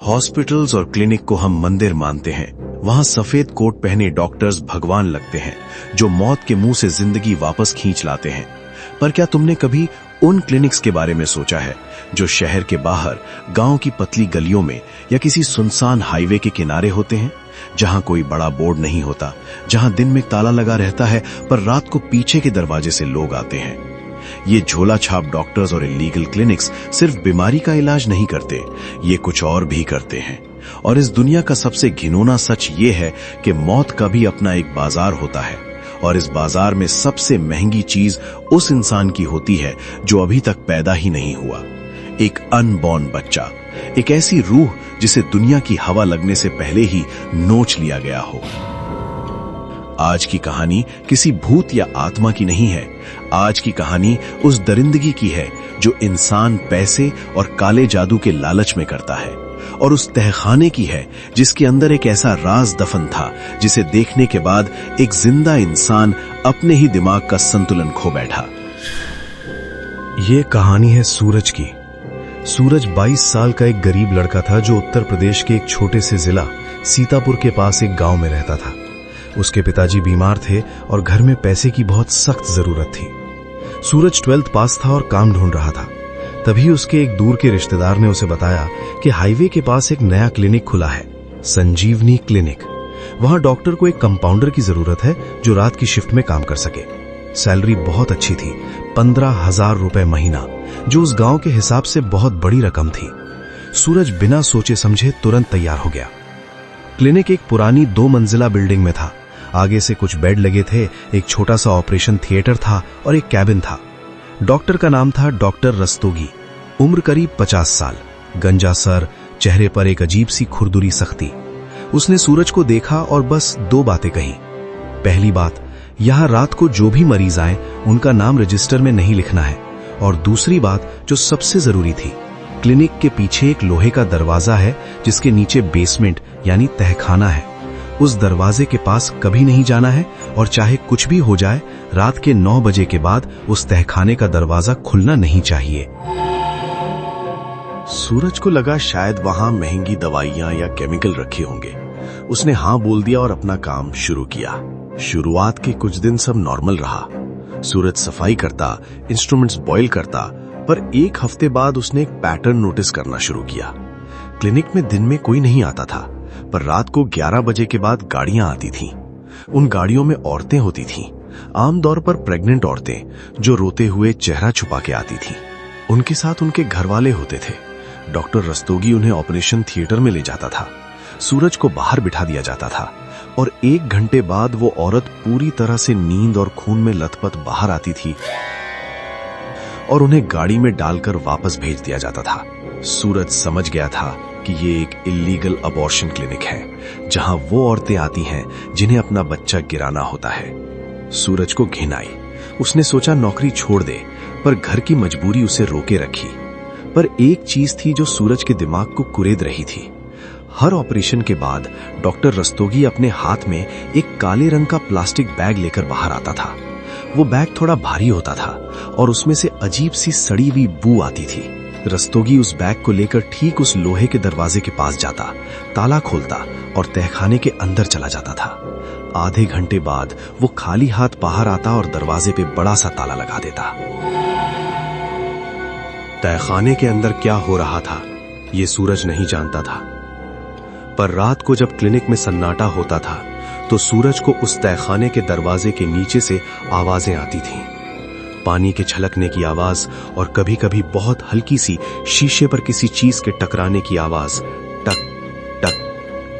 Hospitals और clinic को हम मंदिर मानते हैं। वहां सफेद कोट पहने डॉक्टर्स भगवान लगते हैं जो मौत के मुंह से जिंदगी वापस खींच लाते हैं। पर क्या तुमने कभी उन क्लिनिक्स के बारे में सोचा है जो शहर के बाहर, गांव की पतली गलियों में या किसी सुनसान हाईवे के किनारे होते हैं, जहां कोई बड़ा बोर्ड नहीं होता, जहां दिन में ताला लगा रहता है पर रात को पीछे के दरवाजे से लोग आते हैं। ये झोला छाप डॉक्टर्स और इलीगल क्लिनिक्स सिर्फ बीमारी का इलाज नहीं करते, ये कुछ और भी करते हैं। और इस दुनिया का सबसे घिनौना सच ये है कि मौत का भी अपना एक बाजार होता है, और इस बाजार में सबसे महंगी चीज उस इंसान की होती है जो अभी तक पैदा ही नहीं हुआ। एक अनबॉर्न बच्चा, एक ऐसी रूह जिसे दुनिया की हवा लगने से पहले ही नोच लिया गया हो। आज की कहानी किसी भूत या आत्मा की नहीं है। आज की कहानी उस दरिंदगी की है जो इंसान पैसे और काले जादू के लालच में करता है, और उस तहखाने की है जिसके अंदर एक ऐसा राज दफन था जिसे देखने के बाद एक जिंदा इंसान अपने ही दिमाग का संतुलन खो बैठा। ये कहानी है सूरज की। सूरज 22 साल का एक गरीब लड़का था जो उत्तर प्रदेश के एक छोटे से जिला सीतापुर के पास एक गांव में रहता था। उसके पिताजी बीमार थे और घर में पैसे की बहुत सख्त जरूरत थी। सूरज 12th पास था और काम ढूंढ रहा था। तभी उसके एक दूर के रिश्तेदार ने उसे बताया कि हाईवे के पास एक नया क्लिनिक खुला है, संजीवनी क्लिनिक। वहां डॉक्टर को एक कंपाउंडर की जरूरत है जो रात की शिफ्ट में काम कर सके। सैलरी बहुत अच्छी थी, 15,000 रुपए महीना, जो उस गांव के हिसाब से बहुत बड़ी रकम थी। सूरज बिना सोचे समझे तुरंत तैयार हो गया। क्लिनिक एक पुरानी 2 मंजिला बिल्डिंग में था। आगे से कुछ बेड लगे थे, एक छोटा सा ऑपरेशन थिएटर था और एक कैबिन था। डॉक्टर का नाम था डॉक्टर रस्तोगी। उम्र करीब 50 साल, गंजा सर, चेहरे पर एक अजीब सी खुरदुरी सख्ती। उसने सूरज को देखा और बस 2 बातें कही। पहली बात, यहां रात को जो भी मरीज आए उनका नाम रजिस्टर में नहीं लिखना है। और दूसरी बात जो सबसे जरूरी थी, क्लिनिक के पीछे एक लोहे का दरवाजा है जिसके नीचे बेसमेंट यानी तहखाना है। उस दरवाजे के पास कभी नहीं जाना है, और चाहे कुछ भी हो जाए रात के 9 बजे के बाद उस तहखाने का दरवाजा खुलना नहीं चाहिए। सूरज को लगा शायद वहां महंगी दवाइयां या केमिकल रखे होंगे। उसने हां बोल दिया और अपना काम शुरू किया। शुरुआत के कुछ दिन सब नॉर्मल रहा। सूरज सफाई करता, इंस्ट्रूमेंट्स बॉयल करता, पर एक हफ्ते बाद उसने एक पैटर्न नोटिस करना शुरू किया। क्लिनिक में दिन में कोई नहीं आता था, पर रात को 11 बजे के बाद गाड़ियां आती थीं। उन गाड़ियों में औरतें होती थीं, आमतौर पर प्रेग्नेंट औरतें जो रोते हुए चेहरा छुपा के आती थीं। उनके साथ उनके घरवाले होते थे। डॉक्टर रस्तोगी उन्हें ऑपरेशन थिएटर में ले जाता था। सूरज को बाहर बिठा दिया जाता था और 1 घंटे बाद वो औरत पूरी तरह से नींद और खून में लथपथ बाहर आती थी और उन्हें गाड़ी में डालकर वापस भेज दिया जाता था। सूरज समझ गया था कि ये एक इलीगल अबॉर्शन क्लिनिक है, जहां वो औरतें आती हैं जिन्हें अपना बच्चा गिराना होता है। सूरज को घिन आई। उसने सोचा नौकरी छोड़ दे, पर घर की मजबूरी उसे रोके रखी। पर एक चीज थी जो सूरज के दिमाग को कुरेद रही थी। हर ऑपरेशन के बाद डॉक्टर रस्तोगी अपने हाथ में एक काले रंग का प्लास्टिक बैग लेकर बाहर आता था। वो बैग थोड़ा भारी होता था और उसमें से अजीब सी सड़ी हुई बू आती थी। रस्तोगी उस बैग को लेकर ठीक उस लोहे के दरवाजे के पास जाता, ताला खोलता और तहखाने के अंदर चला जाता था। आधे घंटे बाद वो खाली हाथ बाहर आता और दरवाजे पे बड़ा सा ताला लगा देता। तहखाने के अंदर क्या हो रहा था ये सूरज नहीं जानता था, पर रात को जब क्लिनिक में सन्नाटा होता था तो सूरज को उस तहखाने के दरवाजे के नीचे से आवाजें आती थीं। पानी के छलकने की आवाज और कभी कभी बहुत हल्की सी शीशे पर किसी चीज के टकराने की आवाज। टक टक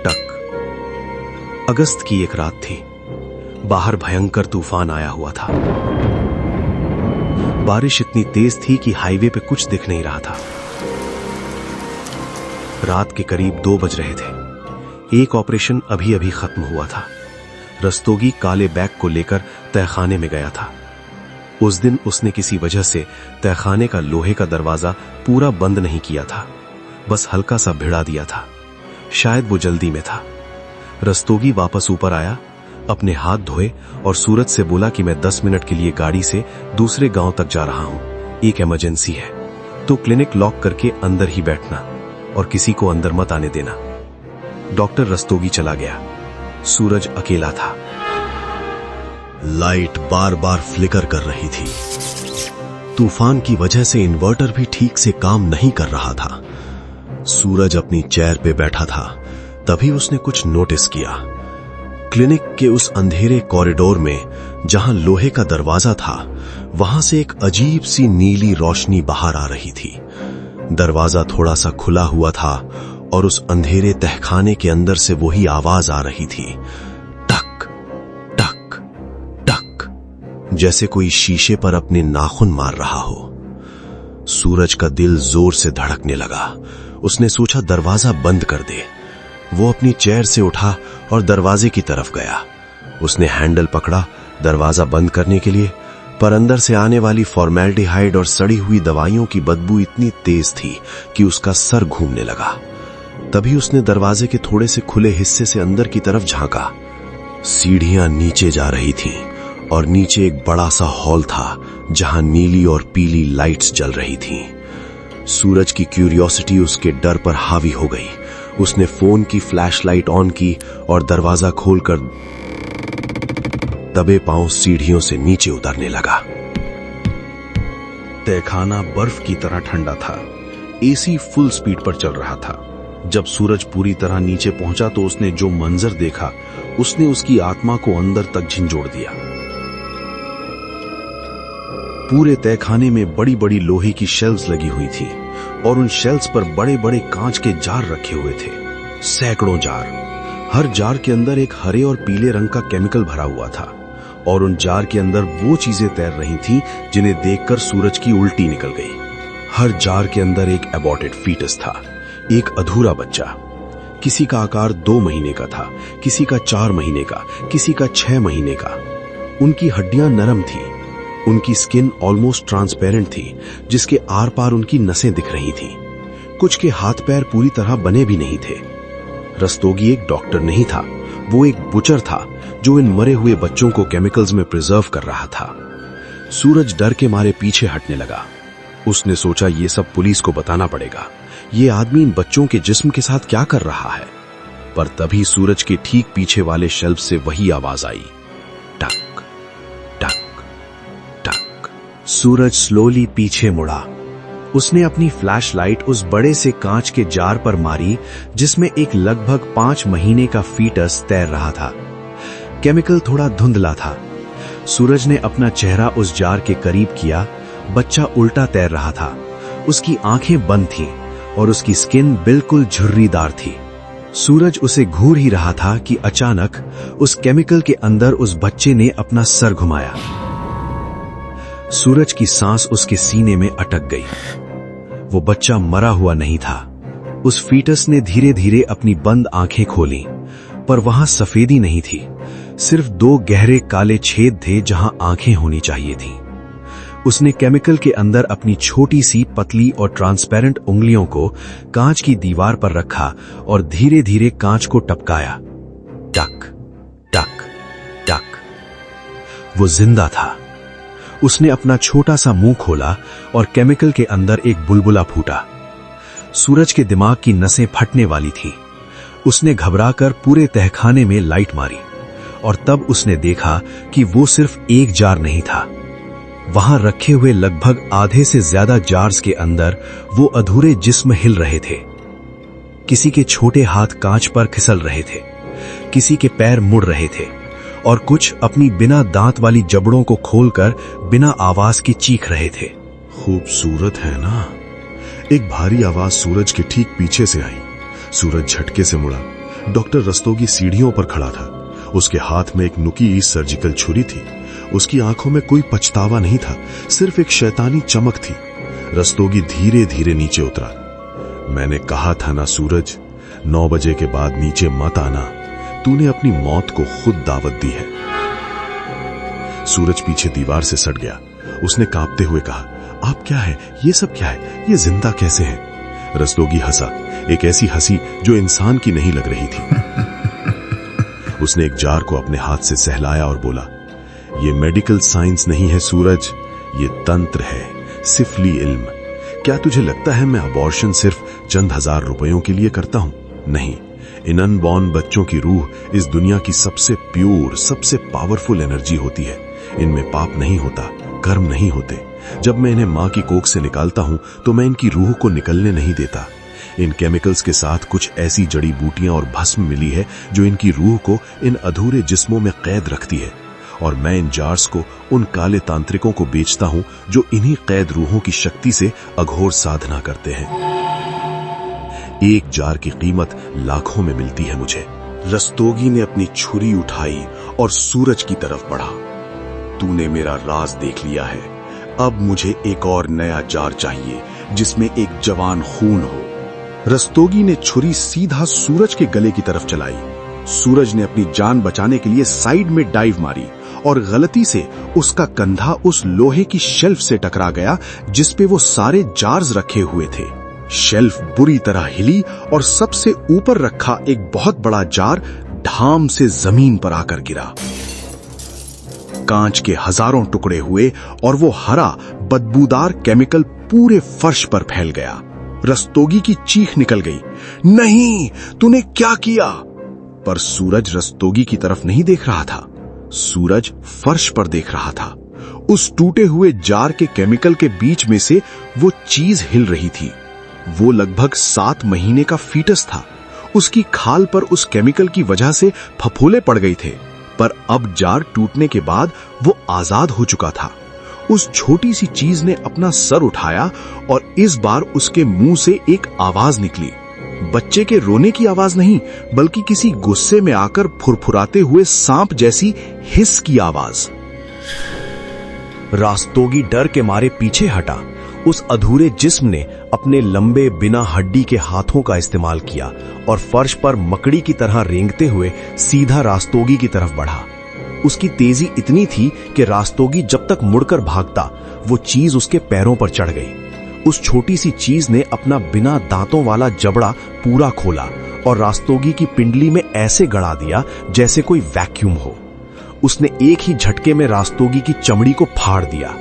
टक। अगस्त की एक रात थी। बाहर भयंकर तूफान आया हुआ था। बारिश इतनी तेज थी कि हाईवे पे कुछ दिख नहीं रहा था। रात के करीब 2 बज रहे थे। एक ऑपरेशन अभी अभी खत्म हुआ था। रस्तोगी काले बैग को लेकर तहखाने में गया था। उस दिन उसने किसी वजह से तहखाने का लोहे का दरवाजा पूरा बंद नहीं किया था, बस हल्का सा भिड़ा दिया था। शायद वो जल्दी में था। रस्तोगी वापस ऊपर आया, अपने हाथ धोए और सूरज से बोला कि मैं 10 मिनट के लिए गाड़ी से दूसरे गांव तक जा रहा हूं, एक इमरजेंसी है, तो क्लिनिक लॉक करके अंदर ही बैठना और किसी को अंदर मत आने देना। डॉक्टर रस्तोगी चला गया। सूरज अकेला था। लाइट बार बार फ्लिकर कर रही थी। तूफान की वजह से इन्वर्टर भी ठीक से काम नहीं कर रहा था। सूरज अपनी चेयर पे बैठा था, तभी उसने कुछ नोटिस किया। क्लिनिक के उस अंधेरे कॉरिडोर में जहां लोहे का दरवाजा था, वहां से एक अजीब सी नीली रोशनी बाहर आ रही थी। दरवाजा थोड़ा सा खुला हुआ था और उस अंधेरे तहखाने के अंदर से वही आवाज आ रही थी, टक टक टक, जैसे कोई शीशे पर अपने नाखून मार रहा हो। सूरज का दिल जोर से धड़कने लगा। उसने सोचा दरवाजा बंद कर दे। वो अपनी चेयर से उठा और दरवाजे की तरफ गया। उसने हैंडल पकड़ा दरवाजा बंद करने के लिए, पर अंदर से आने वाली फॉर्मेल्डिहाइड और सड़ी हुई दवाइयों की बदबू इतनी तेज थी कि उसका सर घूमने लगा। तभी उसने दरवाजे के थोड़े से खुले हिस्से से अंदर की तरफ झांका। सीढ़ियां नीचे जा रही थीं और नीचे एक बड़ा सा हॉल था जहां नीली और पीली लाइट्स जल रही थीं। सूरज की क्यूरियोसिटी उसके डर पर हावी हो गई। उसने फोन की फ्लैशलाइट ऑन की और दरवाजा खोलकर दबे पांव सीढ़ियों से नीचे उतरने लगा। तहखाना बर्फ की तरह ठंडा था। एसी फुल स्पीड पर चल रहा था। जब सूरज पूरी तरह नीचे पहुंचा तो उसने जो मंजर देखा, उसने उसकी आत्मा को अंदर तक झंझोड़ दिया। पूरे तहखाने में बड़ी बड़ी लोहे की शेल्व्स लगी हुई थी और उन शेल्व्स पर बड़े बड़े कांच के जार रखे हुए थे, सैकड़ों जार। हर जार के अंदर एक हरे और पीले रंग का केमिकल भरा हुआ था और उन जार के अंदर वो चीजें तैर रही थीं जिन्हें देखकर सूरज की उल्टी निकल गई। हर जार के अंदर एक एबॉर्टेड फीटस था, एक अधूरा बच्चा। किसी का आकार 2 महीने का था, किसी का 4 महीने का, किसी का 6 महीने का। उनकी हड्डियां नरम थी, उनकी स्किन ऑलमोस्ट ट्रांसपेरेंट थी, जिसके आर पार उनकी नसें दिख रही थीं। कुछ के हाथ पैर पूरी तरह बने भी नहीं थे। रस्तोगी एक डॉक्टर नहीं था, वो एक बुचर था जो इन मरे हुए बच्चों को केमिकल्स में प्रिजर्व कर रहा था। सूरज डर के मारे पीछे हटने लगा। उसने सोचा ये सब पुलिस को बताना पड़ेगा। ये आदमी इन बच्चों के जिस्म के साथ क्या कर रहा है। पर तभी सूरज के ठीक पीछे वाले शेल्फ से वही आवाज आई, टक टक टक। सूरज स्लोली पीछे मुड़ा। उसने अपनी फ्लैशलाइट उस बड़े से कांच के जार पर मारी जिसमें एक लगभग 5 महीने का फीटस तैर रहा था। केमिकल थोड़ा धुंधला था। सूरज ने अपना चेहरा उस जार के करीब किया। बच्चा उल्टा तैर रहा था। उसकी आंखें बंद थीं और उसकी स्किन बिल्कुल झुर्रीदार थी। सूरज उसे घूर ही रहा था कि अचानक उस केमिकल के अंदर उस बच्चे ने अपना सर घुमाया। सूरज की सांस उसके सीने में अटक गई। वो बच्चा मरा हुआ नहीं था। उस फीटस ने धीरे धीरे अपनी बंद आंखें खोलीं, पर वहां सफेदी नहीं थी, सिर्फ 2 गहरे काले छेद थे जहां आंखें होनी चाहिए थीं। उसने केमिकल के अंदर अपनी छोटी सी पतली और ट्रांसपेरेंट उंगलियों को कांच की दीवार पर रखा और धीरे धीरे कांच को टपकाया। टक टक टक। वो जिंदा था। उसने अपना छोटा सा मुंह खोला और केमिकल के अंदर एक बुलबुला फूटा। सूरज के दिमाग की नसें फटने वाली थीं। उसने घबराकर पूरे तहखाने में लाइट मारी और तब उसने देखा कि वो सिर्फ एक जार नहीं था। वहां रखे हुए लगभग आधे से ज्यादा जार्स के अंदर वो अधूरे जिस्म हिल रहे थे। किसी के छोटे हाथ कांच पर खिसल रहे थे, किसी के पैर मुड़ रहे थे और कुछ अपनी बिना दांत वाली जबड़ों को खोलकर बिना आवाज की चीख रहे थे। खूबसूरत है ना? एक भारी आवाज सूरज के ठीक पीछे से आई। सूरज झटके से मुड़ा। डॉक्टर रस्तोगी सीढ़ियों पर खड़ा था। उसके हाथ में एक नुकी सर्जिकल छुरी थी। उसकी आंखों में कोई पछतावा नहीं था, सिर्फ एक शैतानी चमक थी। रस्तोगी धीरे धीरे नीचे उतरा। मैंने कहा था ना सूरज, 9 बजे के बाद नीचे मत आना। तूने अपनी मौत को खुद दावत दी है। सूरज पीछे दीवार से सट गया। उसने कांपते हुए कहा, आप क्या है? ये सब क्या है? ये जिंदा कैसे हैं? रस्तोगी हंसा, एक ऐसी हंसी जो इंसान की नहीं लग रही थी। उसने एक जार को अपने हाथ से सहलाया और बोला, ये मेडिकल साइंस नहीं है सूरज, ये तंत्र है, सिफली इल्म। क्या तुझे लगता है मैं अबॉर्शन सिर्फ चंद हजार रुपयों के लिए करता हूं? नहीं, इन अनबॉर्न बच्चों की रूह इस दुनिया की सबसे प्योर, सबसे पावरफुल एनर्जी होती है। इनमें पाप नहीं होता, कर्म नहीं होते। जब मैं इन्हें मां की कोख से निकालता हूं तो मैं इनकी रूह को निकलने नहीं देता। इन केमिकल्स के साथ कुछ ऐसी जड़ी बूटियां और भस्म मिली है जो इनकी रूह को इन अधूरे जिस्मों में कैद रखती है, और मैं इन जार्स को उन काले तांत्रिकों को बेचता हूं जो इन्हीं कैद रूहों की शक्ति से अघोर साधना करते हैं। एक जार की कीमत लाखों में मिलती है मुझे। रस्तोगी ने अपनी छुरी उठाई और सूरज की तरफ बढ़ा। तूने मेरा राज देख लिया है, अब मुझे एक और नया जार चाहिए जिसमें एक जवान खून हो। रस्तोगी ने छुरी सीधा सूरज के गले की तरफ चलाई। सूरज ने अपनी जान बचाने के लिए साइड में डाइव मारी और गलती से उसका कंधा उस लोहे की शेल्फ से टकरा गया जिस पे वो सारे जार्स रखे हुए थे। शेल्फ बुरी तरह हिली और सबसे ऊपर रखा एक बहुत बड़ा जार ढाम से जमीन पर आकर गिरा। कांच के हजारों टुकड़े हुए और वो हरा बदबूदार केमिकल पूरे फर्श पर फैल गया। रस्तोगी की चीख निकल गई, नहीं, तूने क्या किया? पर सूरज रस्तोगी की तरफ नहीं देख रहा था। सूरज फर्श पर देख रहा था। उस टूटे हुए जार के केमिकल के बीच में से वो चीज हिल रही थी। वो लगभग 7 महीने का फीटस था। उसकी खाल पर उस केमिकल की वजह से फफोले पड़ गए थे, पर अब जार टूटने के बाद वो आजाद हो चुका था। उस छोटी सी चीज ने अपना सर उठाया और इस बार उसके मुंह से एक आवाज निकली। बच्चे के रोने की आवाज नहीं, बल्कि किसी गुस्से में आकर फुरफुराते हुए सांप जैसी हिस की आवाज। रास्तोगी डर के मारे पीछे हटा। उस अधूरे जिस्म ने अपने लंबे बिना हड्डी के हाथों का इस्तेमाल किया और फर्श पर मकड़ी की तरह रेंगते हुए सीधा रास्तोगी की तरफ बढ़ा। उसकी तेजी इतनी थी कि रास्तोगी जब तक मुड़कर भागता, वो चीज उसके पैरों पर चढ़ गई। उस छोटी सी चीज ने अपना बिना दांतों वाला जबड़ा पूरा खोला और रास्तोगी की पिंडली में ऐसे गड़ा दिया जैसे कोई वैक्यूम हो। उसने एक ही झटके में रास्तोगी की चमड़ी को फाड़ दिया।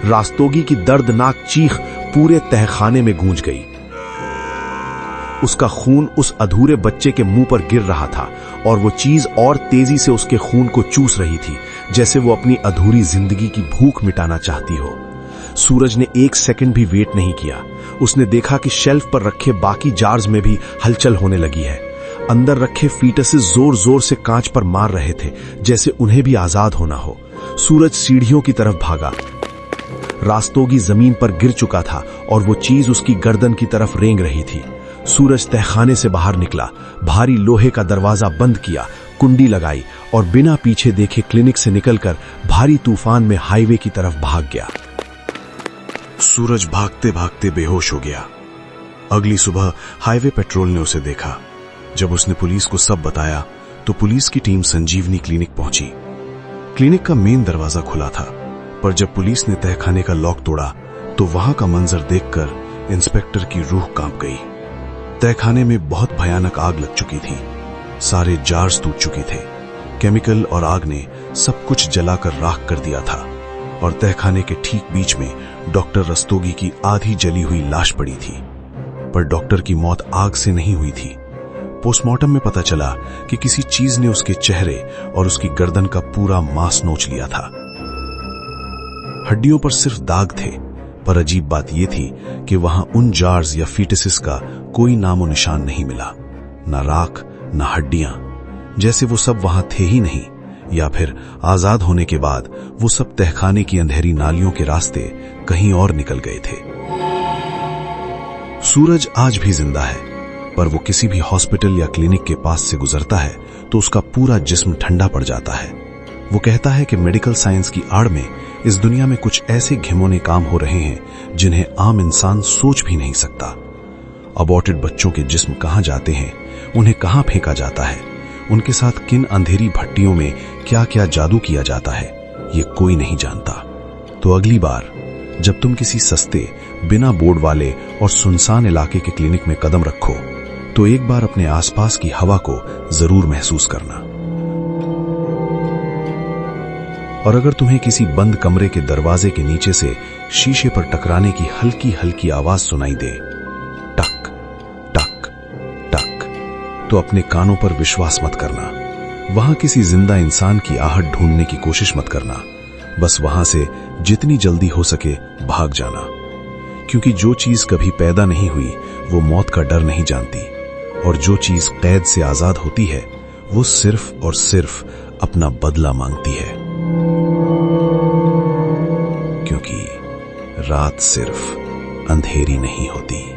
रास्तोगी की दर्दनाक चीख पूरे तहखाने में गूंज गई। उसका खून उस अधूरे बच्चे के मुंह पर गिर रहा था और वो चीज और तेजी से उसके खून को चूस रही थी, जैसे वो अपनी अधूरी जिंदगी की भूख मिटाना चाहती हो। सूरज ने 1 सेकंड भी वेट नहीं किया। उसने देखा कि शेल्फ पर रखे बाकी जार्स में भी हलचल होने लगी है। अंदर रखे फीटसेस जोर जोर से कांच पर मार रहे थे, जैसे उन्हें भी आजाद होना हो। सूरज सीढ़ियों की तरफ भागा। रास्तोगी जमीन पर गिर चुका था और वो चीज उसकी गर्दन की तरफ रेंग रही थी। सूरज तहखाने से बाहर निकला, भारी लोहे का दरवाजा बंद किया, कुंडी लगाई और बिना पीछे देखे क्लिनिक से निकलकर भारी तूफान में हाईवे की तरफ भाग गया। सूरज भागते भागते बेहोश हो गया। अगली सुबह हाईवे पेट्रोल ने उसे देखा। जब उसने पुलिस को सब बताया तो पुलिस की टीम संजीवनी क्लिनिक पहुंची। क्लिनिक का मेन दरवाजा खुला था, पर जब पुलिस ने तहखाने का लॉक तोड़ा तो वहां का मंजर देखकर इंस्पेक्टर की रूह कांप गई। तहखाने में बहुत भयानक आग लग चुकी थी। सारे जार्स टूट चुके थे। केमिकल और आग ने सब कुछ जलाकर राख कर दिया था और तहखाने के ठीक बीच में डॉक्टर रस्तोगी की आधी जली हुई लाश पड़ी थी। पर डॉक्टर की मौत आग से नहीं हुई थी। पोस्टमार्टम में पता चला कि किसी चीज ने उसके चेहरे और उसकी गर्दन का पूरा मांस नोच लिया था। हड्डियों पर सिर्फ दाग थे, पर अजीब बात यह थी कि वहां उन जार्स या फीटसेस का कोई नामो निशान नहीं मिला। न राख, न हड्डियां, जैसे वो सब वहां थे ही नहीं, या फिर आजाद होने के बाद वो सब तहखाने की अंधेरी नालियों के रास्ते कहीं और निकल गए थे। सूरज आज भी जिंदा है, पर वो किसी भी हॉस्पिटल या क्लिनिक के पास से गुजरता है तो उसका पूरा जिस्म ठंडा पड़ जाता है। वो कहता है कि मेडिकल साइंस की आड़ में इस दुनिया में कुछ ऐसे घिनौने काम हो रहे हैं जिन्हें आम इंसान सोच भी नहीं सकता। अबॉर्टेड बच्चों के जिस्म कहां जाते हैं, उन्हें कहां फेंका जाता है, उनके साथ किन अंधेरी भट्टियों में क्या क्या जादू किया जाता है, ये कोई नहीं जानता। तो अगली बार जब तुम किसी सस्ते, बिना बोर्ड वाले और सुनसान इलाके के क्लिनिक में कदम रखो तो एक बार अपने आसपास की हवा को जरूर महसूस करना। और अगर तुम्हें किसी बंद कमरे के दरवाजे के नीचे से शीशे पर टकराने की हल्की हल्की आवाज सुनाई दे, टक टक टक, तो अपने कानों पर विश्वास मत करना। वहां किसी जिंदा इंसान की आहट ढूंढने की कोशिश मत करना। बस वहां से जितनी जल्दी हो सके भाग जाना, क्योंकि जो चीज कभी पैदा नहीं हुई वो मौत का डर नहीं जानती, और जो चीज कैद से आजाद होती है वो सिर्फ और सिर्फ अपना बदला मांगती है, क्योंकि रात सिर्फ अंधेरी नहीं होती।